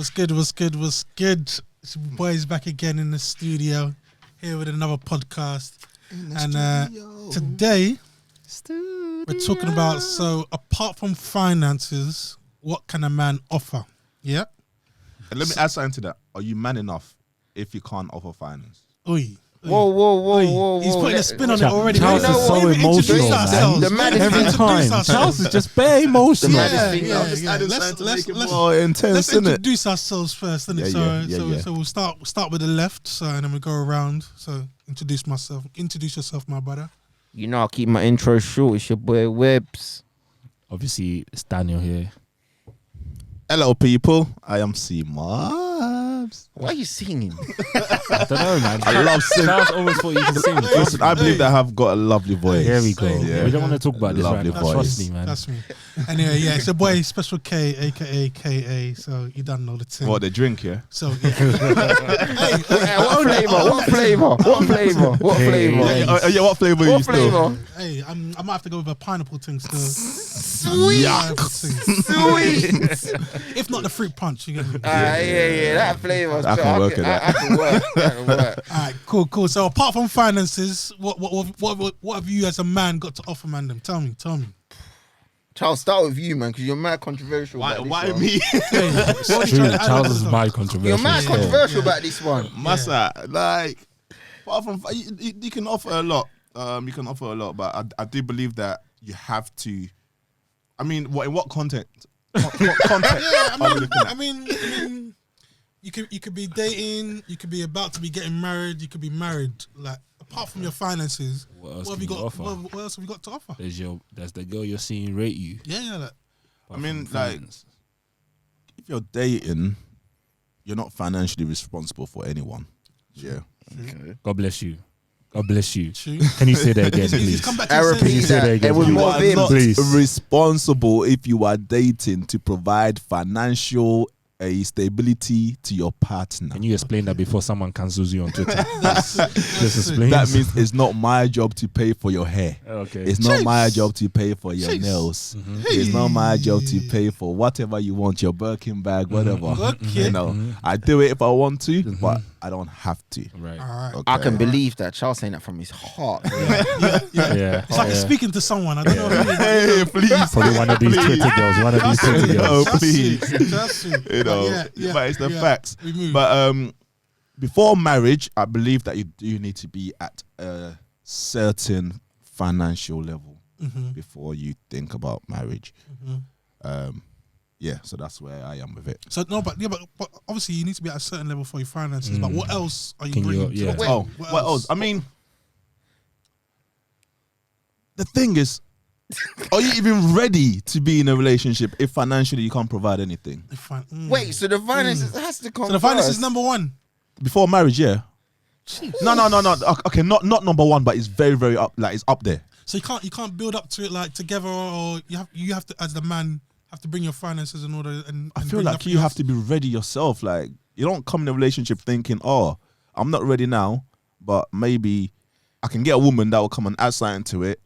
What's good? It's your boys back again in the studio, here with another podcast. Today, we're talking about, so apart from finances, what can a man offer? Yeah? And let me add something to that. Are you man enough if you can't offer finance? Oi. Whoa. He's putting a spin on it already. Charles is so emotional, man. The man is Every time. Charles is just very emotional. Let's more intense, Let's innit? introduce ourselves first, innit? So we'll start with the left, and then we go around. So introduce yourself, my brother. You know, I'll keep my intro short. It's your boy Webbs. Obviously, it's Daniel here. Hello, people. I am C-Mobs. Why are you singing? I don't know, man. I love singing. Charles always thought you can sing. Listen, I believe that I have got a lovely voice. Here we go. Yeah. We don't want to talk about this right Lovely now. voice. Trust me, man. That's me. Anyway, yeah, it's your boy Special K, aka KA. So you don't know the thing. What, they drink, yeah? So yeah. What flavor? Yeah, what flavour are you still? Hey, I might have to go with a pineapple thing still. Sweet. If not the fruit punch, you get me. Yeah. That flavor. I can work with that. I can work. All right, cool. So apart from finances, what have you as a man got to offer, man? Tell me. Charles, start with you, man, because you're mad controversial. Why me? It's true. Charles is mad controversial. You're mad controversial about this one. Massa, like, apart from you can offer a lot. You can offer a lot, but I do believe that you have to. I mean, in what context? What context? Yeah, are we looking at? I mean, you could be dating, you could be about to be getting married, you could be married. Like, apart from your finances, what have you got? What else have you got to offer? There's the girl you're seeing rate you. Yeah. Like, I mean, like, if you're dating, you're not financially responsible for anyone. Yeah. Okay. God bless you. true. Can you say that again, please? Come back to I your repeat senses. Say that again, with please. more vim. Not Please. responsible if you are dating to provide financial stability to your partner. Can you explain that before someone cancels you on Twitter? That's Just it. explain. That means it's not my job to pay for your hair. Okay. It's not my job to pay for your Jeez. nails. It's not my job to pay for whatever you want, your Birkin bag, whatever. Okay. You know, I do it if I want to, but I don't have to. Right. All right. Okay. I can believe that. Charles saying that from his heart. Yeah. It's like he's speaking to someone. I don't know who. Hey, please. Probably one of these Twitter girls. Oh, please. That's it. You know, Yeah, but it's the facts. We move. But before marriage, I believe that you do need to be at a certain financial level before you think about marriage. Yeah, so that's where I am with it. So no, but obviously you need to be at a certain level for your finances. But what else are you Can you- bringing? yeah. To the Oh, what else? I mean, the thing is, are you even ready to be in a relationship if financially you can't provide anything? Wait, so the finances has to come So the finances first. number one. Before marriage, yeah. No. Okay, not number one, but it's very, very up. Like, it's up there. So you can't build up to it like together, or you have to, as the man, have to bring your finances in order. And I feel bring like nothing you else. have to be ready yourself. Like, you don't come in a relationship thinking, oh, I'm not ready now, but maybe I can get a woman that will come and add something to it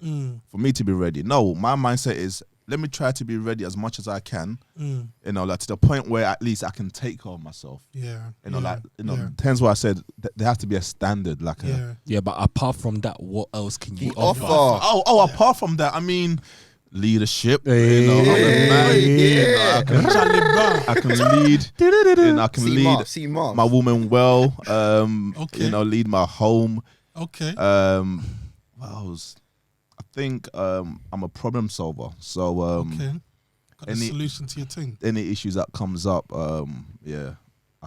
for me to be ready. No, my mindset is, let me try to be ready as much as I can. You know, like to the point where at least I can take care of myself. Yeah. You know, hence why I said there has to be a standard. Like, Yeah, but apart from that, what else can you offer? apart from that, I mean, leadership. You know, I'm a man, you know, I can lead. You know, I can lead See Mark. my woman well. Okay. You know, lead my home. Okay. What else? I think I'm a problem solver. So Okay. Got the any- solution to your thing. any issues that comes up, I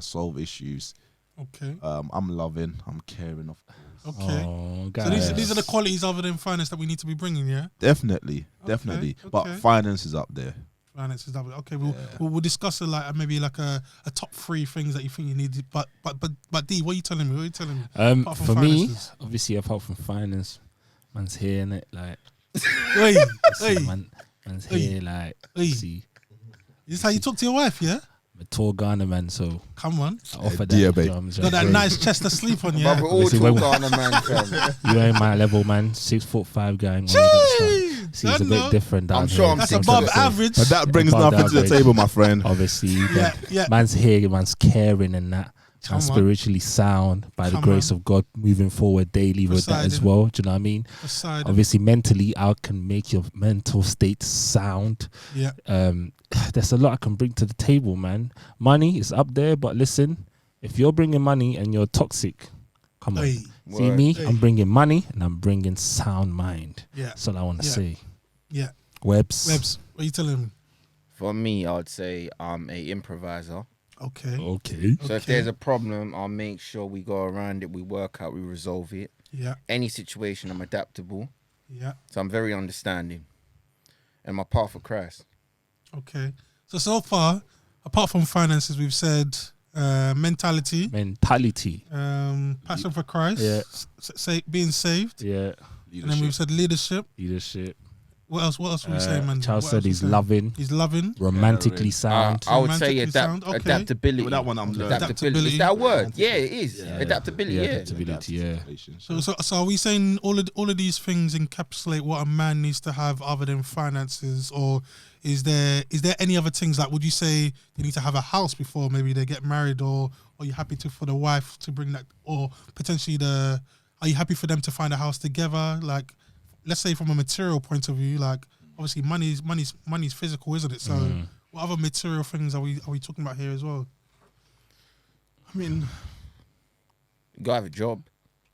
solve issues. Okay. I'm loving. I'm caring. Of course. Okay. Oh, So guys. these are the qualities other than finance that we need to be bringing. Yeah. Definitely. Okay. But finance is up there. Finances. Okay. We'll discuss it like maybe like a top 3 things that you think you need. But D, what are you telling me? Apart from For me, finances. obviously, apart from finance, man's here, innit? Like, Hey, man's here, like, Hey. see, Is this how you talk to your wife? Yeah. I'm a tall Ghana man, so Come on. I offer that. dear you babe. know what I'm Got that saying? nice chest to sleep on. Yeah. But we're all Obviously, talk when- on a man, fam. You ain't my level, man. 6'5" guy. and all of that stuff. See, it's a bit different down I'm here. sure I'm That's six above of the average. But that brings Above nothing to the average. table, my friend. Obviously, Yeah. man's here, man's caring and that. Come And on. spiritually sound by the Come grace on. of God, moving forward daily with that as Poseidon. well. Do you know what I mean? Poseidon. Obviously, mentally, I can make your mental state sound. Yeah. There's a lot I can bring to the table, man. Money is up there, but listen, if you're bringing money and you're toxic, come on. Hey. See Word. me? Hey. I'm bringing money and I'm bringing sound mind. Yeah. That's all I want to Yeah. say. Yeah. Webs. What are you telling me? For me, I'd say I'm a improviser. Okay. Okay. So if there's a problem, I'll make sure we go around it, we work out, we resolve it. Yeah. Any situation, I'm adaptable. Yeah. So I'm very understanding. And my path for Christ. Okay. So far, apart from finances, we've said mentality, passion for Christ, Yeah. being saved, Yeah. and then we've said leadership. Leadership. What else? What else were we saying, man? Charles What said else we he's saying? loving, He's loving. romantically sound. I would say Romantically sound, okay. adaptability. With that one, I'm learning. Adaptability. Is that a word? Yeah, it is. Adaptability, yeah. Adaptability, yeah. So are we saying all of these things encapsulate what a man needs to have other than finances, or is there any other things, like would you say they need to have a house before maybe they get married, or are you happy for the wife to bring that, or potentially are you happy for them to find a house together? Like, let's say from a material point of view, like obviously money's physical, isn't it? So what other material things are we talking about here as well? I mean, You gotta have a job.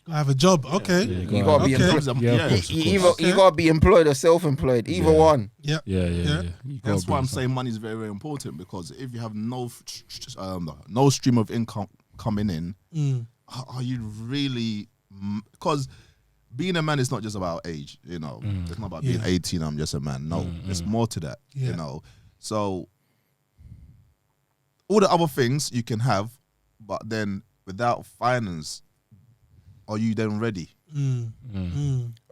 I have a job. Okay. You gotta be Okay. employed. Yeah, of course, of You course. gotta be employed or self-employed. Either one. Yeah. Yeah. Yeah. You gotta that's why bring I'm some- saying money is very, very important, because if you have no stream of income coming in, are you really? Because being a man is not just about age, you know. It's not about being 18. I'm just a man. No, it's more to that, Yeah. you know. So all the other things you can have, but then without finance, are you then ready?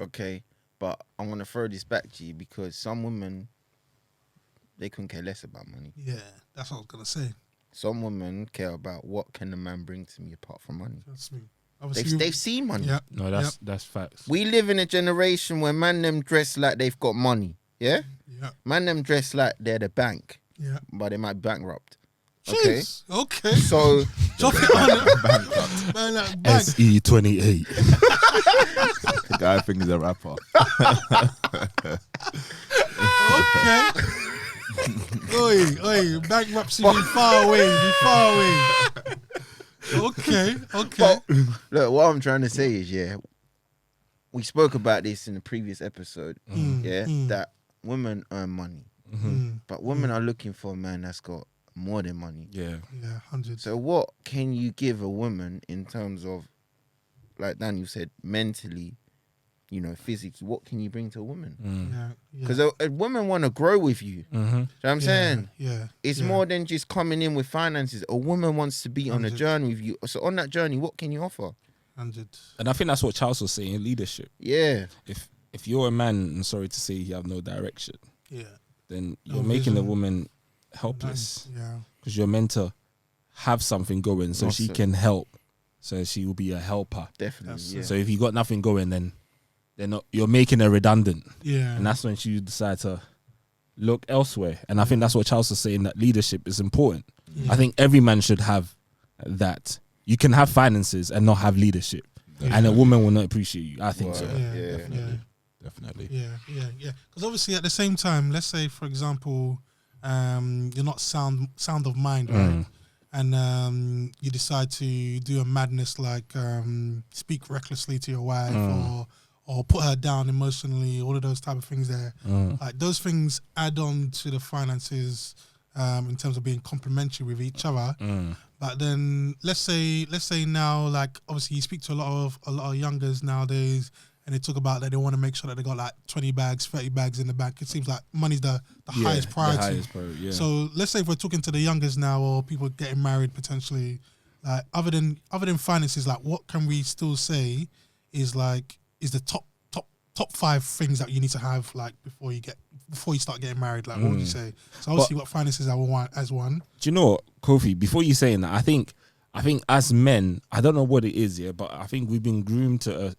Okay. But I'm gonna throw this back to you because some women, they couldn't care less about money. Yeah, that's what I was gonna say. Some women care about what can the man bring to me apart from money. That's me. Obviously, They've seen money. Yeah. No, that's facts. We live in a generation where man them dress like they've got money. Yeah? Yeah. Man them dress like they're the bank, Yeah. but they might be bankrupt. Okay? Jeez. Okay. So Drop it on it. Man, like, bang. SE28. The guy thinks he's a rapper. Okay. Oi, bankruptcy be far away. Okay. But, look, what I'm trying to say is, yeah, we spoke about this in the previous episode, that women earn money, but women are looking for a man that's got more than money. Yeah. Yeah, 100. So what can you give a woman in terms of, like Daniel said, mentally, you know, physically, what can you bring to a woman? Yeah. Because a woman want to grow with you. You know what I'm saying? Yeah. It's more than just coming in with finances. A woman wants to be on a 100. journey with you. So on that journey, what can you offer? 100. And I think that's what Charles was saying, leadership. Yeah. If you're a man, and sorry to say you have no direction, Yeah. then No you're making the vision. woman helpless, Yeah. because you're meant to have something going so she Also- can help, so she will be a helper. Definitely. That's Yeah. So if you got nothing going, then they're not, you're making her redundant, Yeah. and that's when she decide to look elsewhere. And I think that's what Charles was saying, that leadership is important. I think every man should have that. You can have finances and not have leadership, and a woman will not appreciate you. I think so. Yeah. Definitely. Yeah. Because obviously, at the same time, let's say, for example, you're not sound of mind, right? And you decide to do a madness like speak recklessly to your wife, or put her down emotionally, all of those type of things there. Like those things add on to the finances in terms of being complementary with each other. But then let's say now, like obviously you speak to a lot of youngers nowadays, and they talk about that they want to make sure that they got like 20 bags, 30 bags in the bank. It seems like money's the highest priority. Yeah. So let's say if we're talking to the youngers now, or people getting married potentially, like other than finances, like what can we still say is the top 5 things that you need to have, like before you start getting married? Like what would you say? So obviously you've got finances as one. Do you know what, Kofi? Before you saying that, I think as men, I don't know what it is, but I think we've been groomed to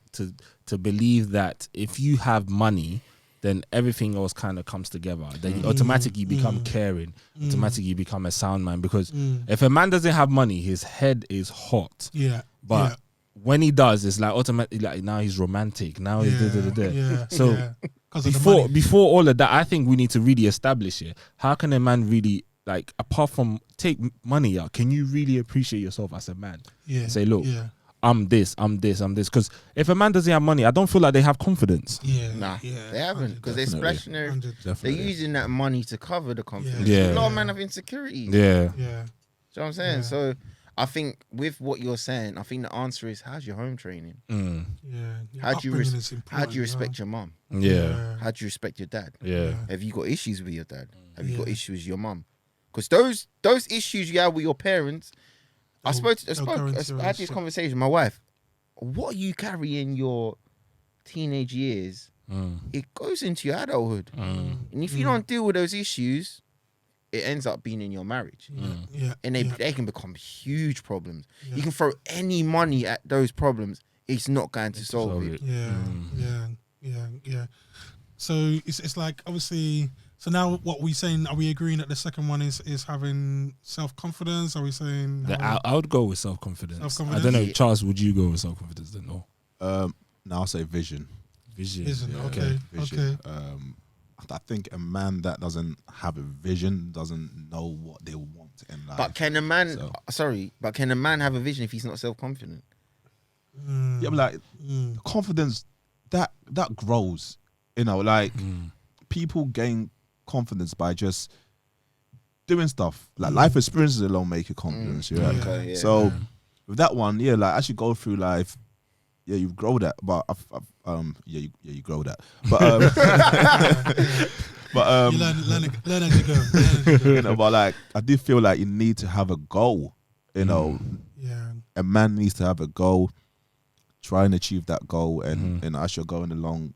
believe that if you have money, then everything else kind of comes together. Then you automatically become caring. Automatically you become a sound man, because if a man doesn't have money, his head is hot. But when he does, it's like automatically, like now he's romantic. Now he's so before all of that, I think we need to really establish it. How can a man really, like, apart from take money out, can you really appreciate yourself as a man? Say, look, I'm this. Because if a man doesn't have money, I don't feel like they have confidence. They haven't, because they're splashing they're using that money to cover the confidence. A lot of men have insecurities. Do you know what I'm saying? So I think with what you're saying, I think the answer is, how's your home training? How do you respect your mum? How do you respect your dad? Have you got issues with your dad? Have you got issues with your mum? Because those issues you have with your parents, I had this conversation with my wife. What you carry in your teenage years, it goes into your adulthood. And if you don't deal with those issues, it ends up being in your marriage. And they can become huge problems. You can throw any money at those problems, it's not going to solve it. So it's like, obviously, so now what we saying, are we agreeing that the second one is having self-confidence? Are we saying... I would go with self-confidence. I don't know, Charles, would you go with self-confidence then? No. Now I'll say vision. Okay. I think a man that doesn't have a vision doesn't know what they want in life. But can a man... but can a man have a vision if he's not self-confident? Yeah, but like, confidence, that grows. You know, like, people gain confidence by just doing stuff. Like, life experiences alone make you confidence. So with that one, like, as you go through life, you grow that. But you grow that. But you learn as you go. You know, but like, I do feel like you need to have a goal. You know, a man needs to have a goal, try and achieve that goal, and as you're going along,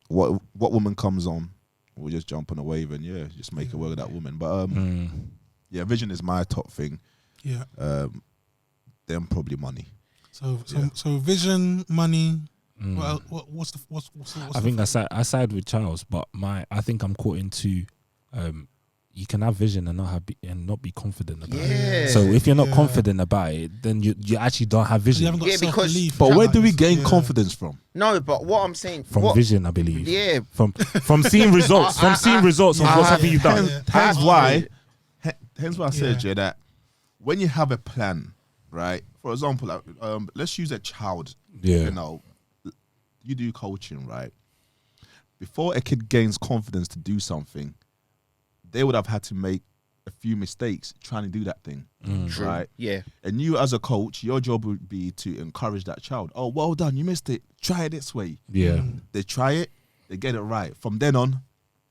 what woman comes on, we'll just jump on a wave and just make it work with that woman. But vision is my top thing. Then probably money. So vision, money. What's I think I side with Charles, but I think I'm caught into you can have vision and not be confident about it. So if you're not confident about it, then you actually don't have vision. You haven't got self-belief. But where do we gain confidence from? No, but what I'm saying from vision, I believe. From seeing results, of what's something you've done. Hence why I said that when you have a plan, right? For example, like, let's use a child. You know, you do coaching, right? Before a kid gains confidence to do something, they would have had to make a few mistakes trying to do that thing, right? And you, as a coach, your job would be to encourage that child. Oh, well done, you missed it. Try it this way. They try it, they get it right. From then on,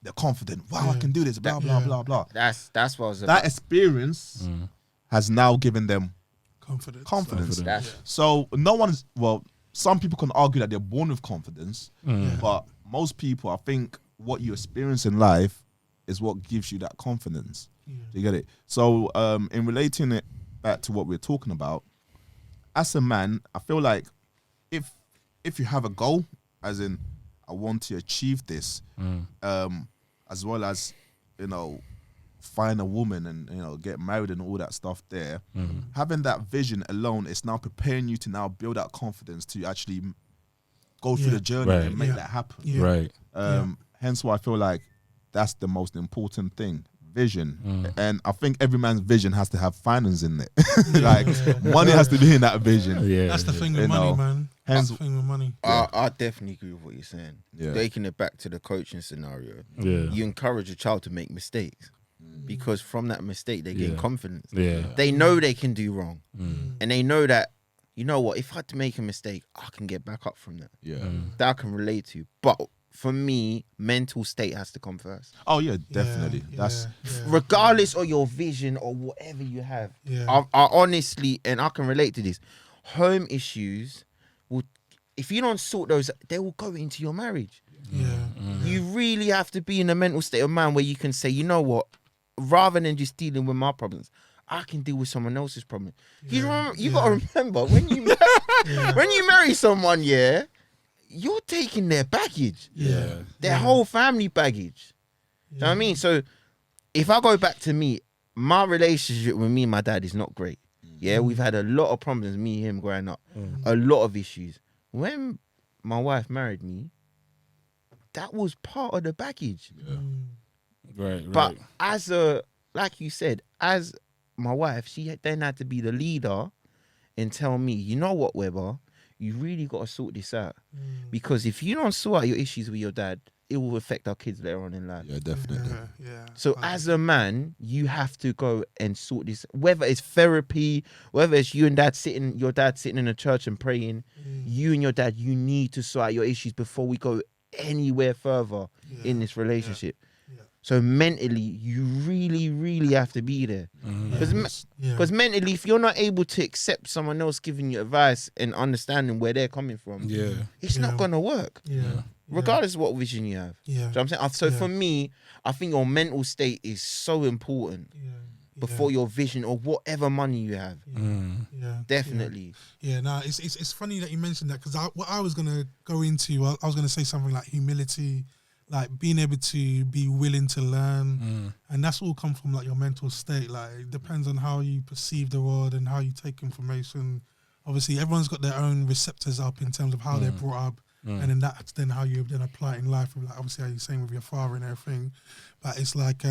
they're confident. Wow, I can do this. Blah blah blah blah. That's what I was that experience has now given them confidence. So no one's some people can argue that they're born with confidence, but most people, I think, what you experience in life is what gives you that confidence. You get it? So in relating it back to what we're talking about, as a man, I feel like if you have a goal, as in I want to achieve this, as well as, you know, find a woman and, you know, get married and all that stuff there, having that vision alone is now preparing you to now build that confidence to actually go through the journey and make that happen. Hence why I feel like that's the most important thing, vision. And I think every man's vision has to have finance in it. Like, money has to be in that vision. That's the thing with money, man. That's the thing with money. I definitely agree with what you're saying. Taking it back to the coaching scenario, you encourage a child to make mistakes, because from that mistake they gain confidence. They know they can do wrong, and they know that, you know what, if I had to make a mistake, I can get back up from that. That I can relate to. But for me, mental state has to come first. Oh yeah, definitely. That's regardless of your vision or whatever you have. I honestly, and I can relate to this, home issues will, if you don't sort those, they will go into your marriage. You really have to be in a mental state of mind where you can say, you know what, rather than just dealing with my problems, I can deal with someone else's problem. You got to remember, when you marry someone, you're taking their baggage, Yeah. their whole family baggage. Do you know what I mean? So if I go back to me, my relationship with me and my dad is not great. Yeah, we've had a lot of problems, me and him growing up, a lot of issues. When my wife married me, that was part of the baggage. Right. But like you said, as my wife, she then had to be the leader and tell me, you know what, Weber, you really got to sort this out. Because if you don't sort out your issues with your dad, it will affect our kids later on in life. Yeah, definitely. Yeah. So as a man, you have to go and sort this, whether it's therapy, whether it's your dad sitting in a church and praying, you and your dad, you need to sort out your issues before we go anywhere further in this relationship. So mentally, you really, really have to be there. Because mentally, if you're not able to accept someone else giving you advice and understanding where they're coming from, it's not going to work. Regardless of what vision you have. Do you know what I'm saying? So for me, I think your mental state is so important before your vision or whatever money you have. Definitely. Yeah, no, it's funny that you mentioned that, because what I was going to go into, I was going to say something like humility, like being able to be willing to learn, and that's all come from like your mental state. Like it depends on how you perceive the world and how you take information. Obviously, everyone's got their own receptors up in terms of how they're brought up, and then that's then how you then apply it in life. Like obviously, how you're saying with your father and everything. But it's like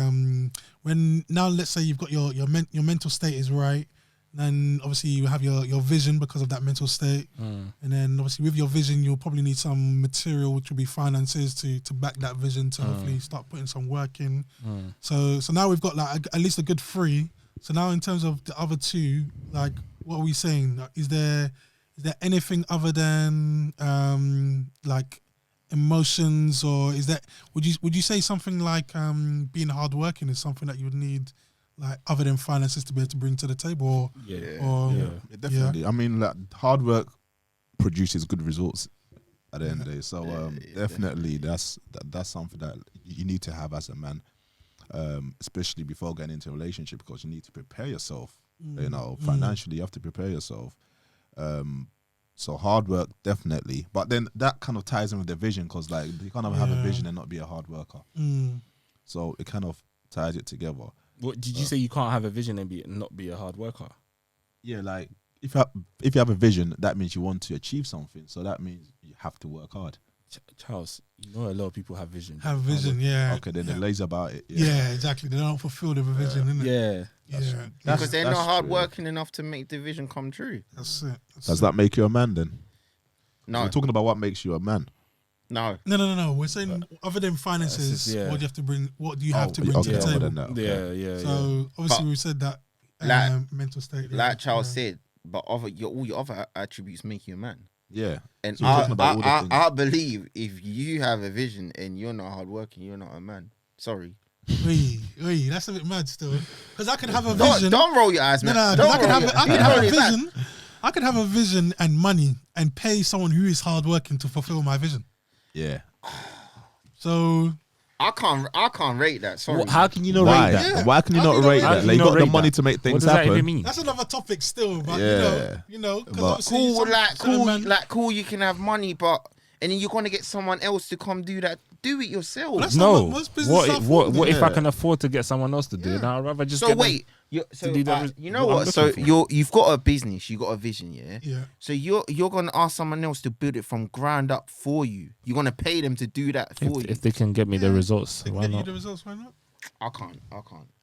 when now let's say you've got your mental state is right. Then obviously you have your vision because of that mental state, and then obviously with your vision you'll probably need some material, which will be finances to back that vision to hopefully start putting some work in. So now we've got like at least a good 3. So now in terms of the other 2, like what are we saying? Is there anything other than like emotions, or is that would you say something like being hardworking is something that you would need, like other than finances, to be able to bring to the table? Definitely. I mean, like hard work produces good results at the end of the day. So definitely, that's something that you need to have as a man, especially before getting into a relationship, because you need to prepare yourself. You know, financially, you have to prepare yourself. So hard work, definitely. But then that kind of ties in with the vision, because like you can't have a vision and not be a hard worker. So it kind of ties it together. What did you say? You can't have a vision and not be a hard worker? Yeah, like if you have a vision, that means you want to achieve something. So that means you have to work hard. Charles, you know a lot of people have vision. Okay, then they're lazy about it. Yeah, exactly. They don't fulfill the vision, innit? Because they're not hard working enough to make the vision come true. That's it. Does that make you a man then? No. We're talking about what makes you a man. No. We're saying other than finances, what do you have to bring? What do you have to bring to the table? So obviously we said that mental state. Like Charles said, but all your other attributes make you a man. Yeah. And so I believe if you have a vision and you're not hardworking, you're not a man. Sorry. Wait, that's a bit mad still. Because I can have a vision. Don't roll your eyes, man. I can have a vision. I could have a vision and money and pay someone who is hardworking to fulfill my vision. Yeah. So I can't rate that. Sorry. How can you not rate that? Yeah. Why can you not rate that? Like, you got the money to make things happen. What does that even mean? That's another topic still, but you know, cool. You can have money, but and then you're gonna get someone else to come do that. Do it yourself. Well, no. What if I can afford to get someone else to do it? Now I'd rather just. So wait. You know what? So you've got a business, you got a vision, yeah. Yeah. So you're gonna ask someone else to build it from ground up for you. You're gonna pay them to do that for you. If they can get me the results, why not? Why not? I can't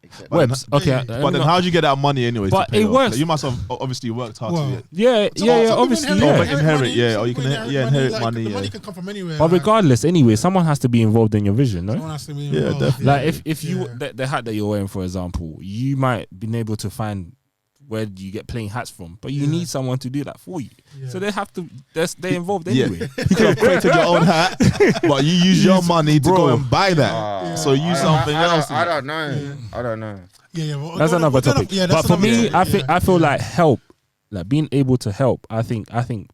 accept Webs, okay. But then how'd you get that money anyway? But it works. Like, you must have obviously worked hard to it. Yeah, obviously. Inherit, or you can inherit money. The money can come from anywhere. But regardless, anyway, someone has to be involved in your vision, no? Someone has to be involved. involved. Definitely. Like if you the hat that you're wearing, for example, you might been able to find where do you get plain hats from, but you need someone to do that for you. So they have to. They're involved anyway. You could have created your own hat, but you use your money to go and buy that. So use something else. I don't know. Yeah. Well, that's another topic. But for me, I feel like help, like being able to help. I think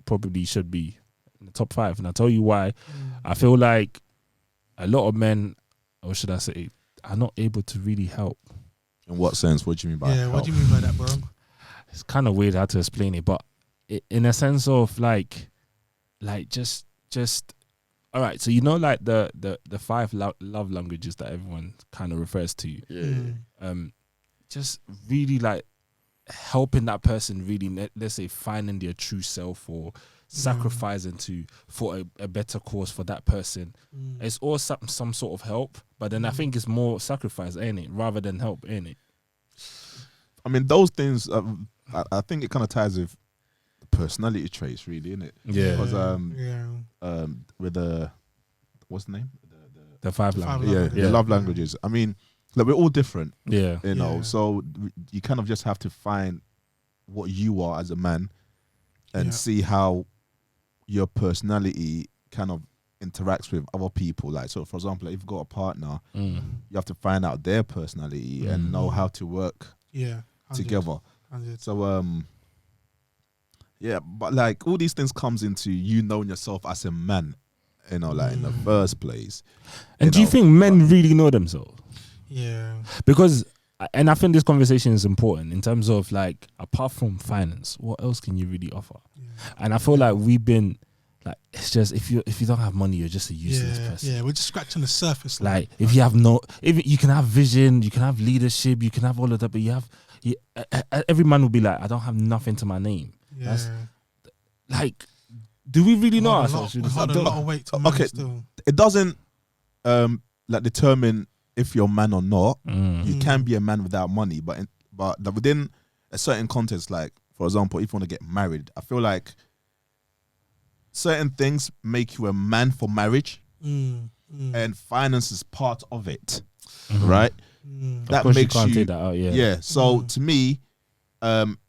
probably should be in the top 5, and I'll tell you why. I feel like a lot of men, or should I say, are not able to really help. In what sense? What do you mean by help? What do you mean by that, bro? It's kind of weird how to explain it, but in a sense of like just all right. So you know, like the five love languages that everyone kind of refers to. Just really like helping that person really, let's say, finding their true self or sacrificing for a better cause for that person. It's all some sort of help, but then I think it's more sacrifice, ain't it, rather than help, ain't it? I mean, those things. I think it kind of ties with personality traits, really, isn't it? Yeah. Because with the what's the name? The five languages. Yeah, the love languages. I mean, like, we're all different. Yeah. You know, so you kind of just have to find what you are as a man and see how your personality kind of interacts with other people. Like, so for example, if you've got a partner, you have to find out their personality and know how to work together. 100. So but like all these things comes into you knowing yourself as a man, you know, like in the first place. And do you think men really know themselves? Yeah. Because, and I think this conversation is important in terms of, like, apart from finance, what else can you really offer? And I feel like we've been like, it's just, if you don't have money, you're just a useless person. Yeah, we're just scratching the surface. Like, if you can have vision, you can have leadership, you can have all of that, but every man will be like, I don't have nothing to my name. Yeah. That's like, do we really know ourselves? We hold a lot of weight to man still. It doesn't like determine if you're a man or not. You can be a man without money, but within a certain context, like for example, if you want to get married, I feel like certain things make you a man for marriage, and finance is part of it, right? That makes you can't take that out. Yeah. So to me,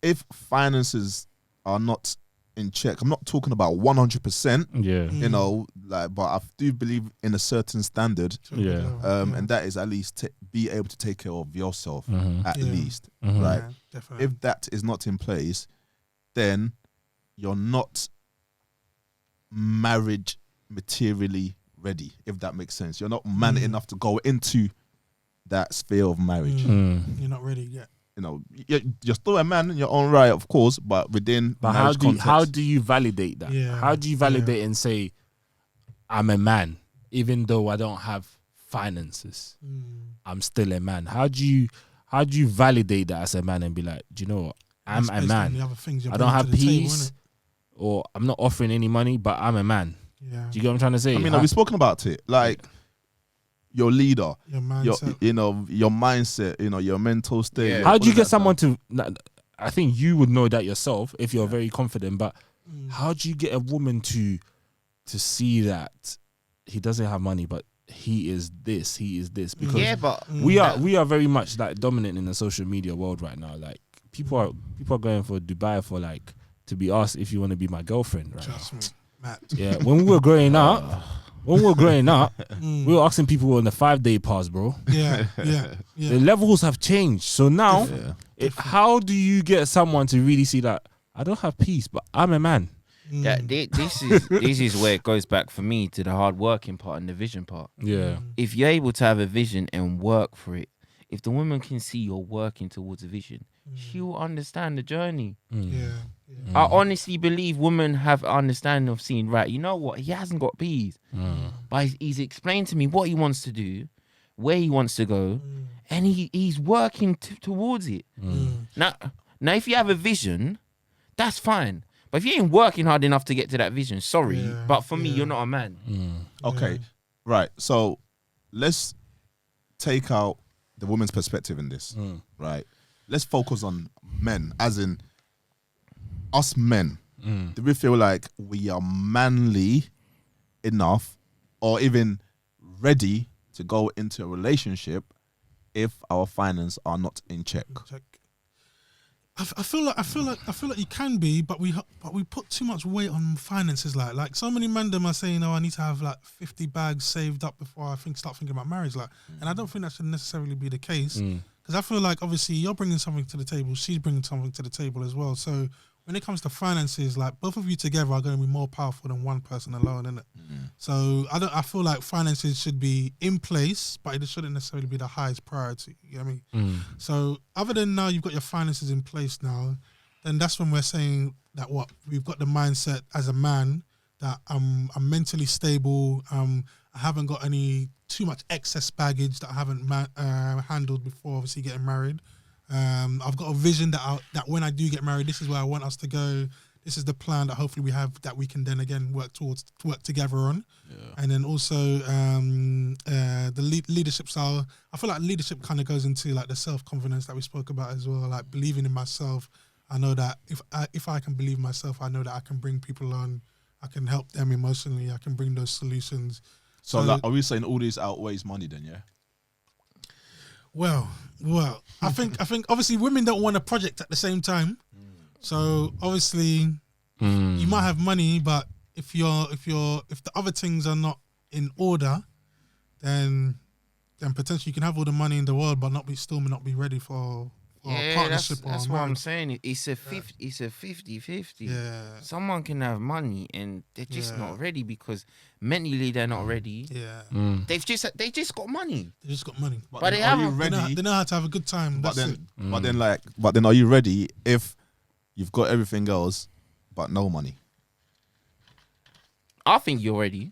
if finances are not in check, I'm not talking about 100%. Yeah. You know, like, but I do believe in a certain standard. Yeah. And that is at least be able to take care of yourself at least, right? Yeah, definitely. If that is not in place, then you're not marriage materially ready, if that makes sense. You're not man enough to go into that sphere of marriage. You're not ready yet. You know, you're still a man in your own right, of course, but within marriage context. How do you validate that? Yeah. How do you validate and say, I'm a man, even though I don't have finances? I'm still a man. How do you validate that as a man and be like, do you know what? I'm a man. I don't have peace, or I'm not offering any money, but I'm a man. Yeah. Do you get what I'm trying to say? I mean, have we spoken about it? Like, your leader, your mindset, your mindset, your mental state. Yeah. How do you get someone to? I think you would know that yourself if you're very confident. But how do you get a woman to see that he doesn't have money, but he is this? Because we are very much like dominant in the social media world right now. Like people are going for Dubai for like to be asked if you want to be my girlfriend. Right? Trust me, Matt. Yeah, when we were growing up. We were asking people on the 5-day pass, bro. Yeah. The levels have changed. So now, how do you get someone to really see that I don't have peace, but I'm a man? Yeah, this is where it goes back for me to the hard working part and the vision part. Yeah. If you're able to have a vision and work for it, if the woman can see you're working towards a vision, she will understand the journey. Yeah. I honestly believe women have an understanding of seeing, right, you know what, he hasn't got peas. But he's explained to me what he wants to do, where he wants to go, and he's working towards it. Now, if you have a vision, that's fine. But if you ain't working hard enough to get to that vision, sorry. But for me, you're not a man. Okay, right. So let's take out the woman's perspective in this, right? Let's focus on men, as in us men. Do we feel like we are manly enough or even ready to go into a relationship if our finances are not in check? I feel like you can be, but we put too much weight on finances. Like so many men them are saying, "Oh, I need to have like 50 bags saved up before I start thinking about marriage." Like, and I don't think that should necessarily be the case, because I feel like obviously you're bringing something to the table, she's bringing something to the table as well. So when it comes to finances, like both of you together are going to be more powerful than one person alone, isn't it? So I feel like finances should be in place, but it shouldn't necessarily be the highest priority. You know what I mean? So other than now you've got your finances in place now, then that's when we're saying that we've got the mindset as a man that I'm mentally stable. I haven't got any too much excess baggage that I haven't handled before. Obviously, getting married. I've got a vision that when I do get married, this is where I want us to go. This is the plan that hopefully we have that we can then again work together on. Yeah. And then also the leadership style. I feel like leadership kind of goes into like the self-confidence that we spoke about as well, like believing in myself. I know that if I can believe myself, I know that I can bring people on. I can help them emotionally. I can bring those solutions. So like, are we saying all these outweighs money then, yeah? Well, I think obviously women don't want a project at the same time. So obviously you might have money, but if the other things are not in order, then potentially you can have all the money in the world but not be ready for a partnership. That's what I'm saying. It's a 50-50. Yeah. Someone can have money and they're just not ready because mentally they're not ready. Yeah. They just got money. They just got money. But they haven't. They know how to have a good time. But then are you ready if you've got everything else but no money? I think you're ready.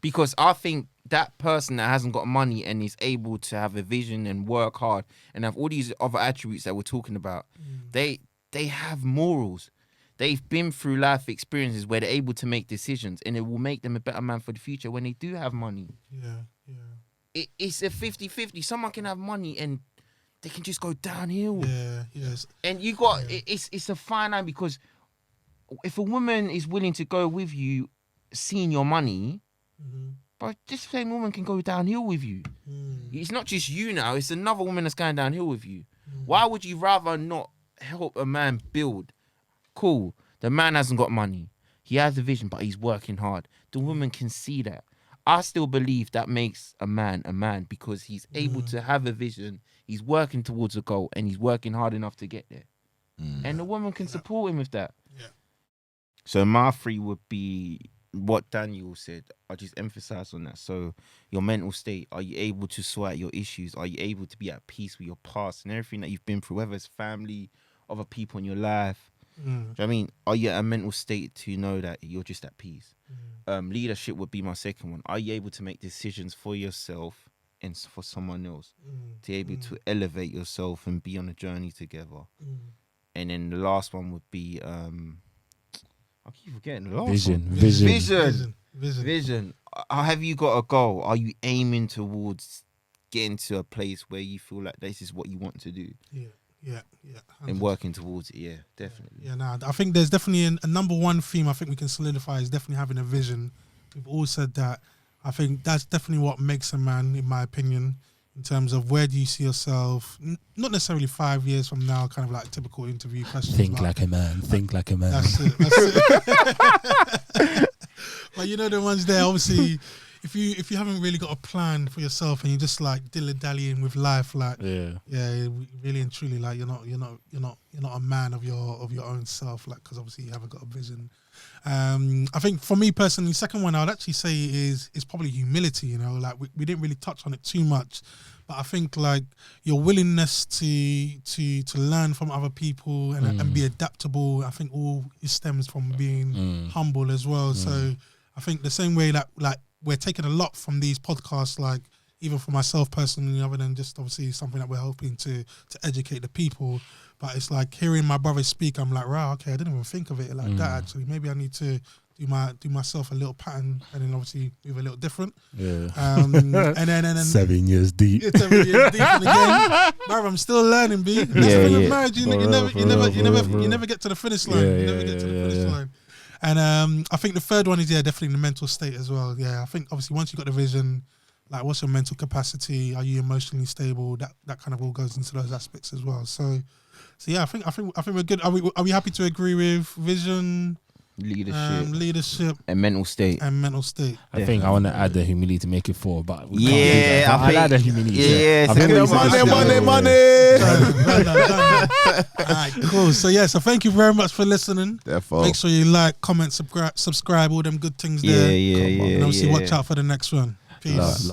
Because I think that person that hasn't got money and is able to have a vision and work hard and have all these other attributes that we're talking about, they have morals. They've been through life experiences where they're able to make decisions, and it will make them a better man for the future when they do have money. Yeah. It's a 50-50. Someone can have money and they can just go downhill. Yeah, yes. And you got it's a fine line, because if a woman is willing to go with you, seeing your money, but this same woman can go downhill with you. It's not just you now, it's another woman that's going downhill with you. Why would you rather not help a man build? Cool, the man hasn't got money. He has a vision, but he's working hard. The woman can see that. I still believe that makes a man because he's able to have a vision, he's working towards a goal, and he's working hard enough to get there. And the woman can support him with that. Yeah. So my three would be what Daniel said. I just emphasize on that. So your mental state, are you able to sort out your issues? Are you able to be at peace with your past and everything that you've been through, whether it's family, other people in your life? Do you know what I mean? Are you at a mental state to know that you're just at peace? Leadership would be my second one. Are you able to make decisions for yourself and for someone else? To be able to elevate yourself and be on a journey together. And then the last one would be I keep forgetting the last one. Vision. Have you got a goal? Are you aiming towards getting to a place where you feel like this is what you want to do? Yeah. And working towards it, yeah, definitely. Yeah, I think there's definitely a number one theme I think we can solidify is definitely having a vision. We've all said that. I think that's definitely what makes a man, in my opinion, in terms of where do you see yourself, not necessarily 5 years from now, kind of like typical interview questions. Think like a man. That's it. But you know the ones there, obviously, if you haven't really got a plan for yourself and you're just like dilly-dallying with life, like really and truly, like you're not a man of your own self, like, because obviously you haven't got a vision. I think for me personally, second one I would actually say is probably humility. You know, like we didn't really touch on it too much, but I think like your willingness to learn from other people and be adaptable. I think all it stems from being humble as well. So I think the same way that like we're taking a lot from these podcasts, like even for myself personally, other than just obviously something that we're hoping to educate the people. But it's like hearing my brother speak, I'm like, wow, okay, I didn't even think of it like that actually. Maybe I need to do myself a little pattern and then obviously move a little different. Yeah. And then 7 years deep. 7 years deep again. Brother, I'm still learning, B. That's the thing with marriage, you never get to the finish line. You never get to the finish line. And I think the third one is definitely the mental state as well. Yeah, I think obviously once you got the vision, like what's your mental capacity? Are you emotionally stable? That kind of all goes into those aspects as well. So yeah, I think we're good. Are we happy to agree with vision, leadership, and mental state? I think I want to add the humility to make it 4, but I like the humility. Money. All right, cool. So thank you very much for listening. Therefore, make sure you like, comment, subscribe, all them good things there. Yeah. And obviously watch out for the next one. Peace.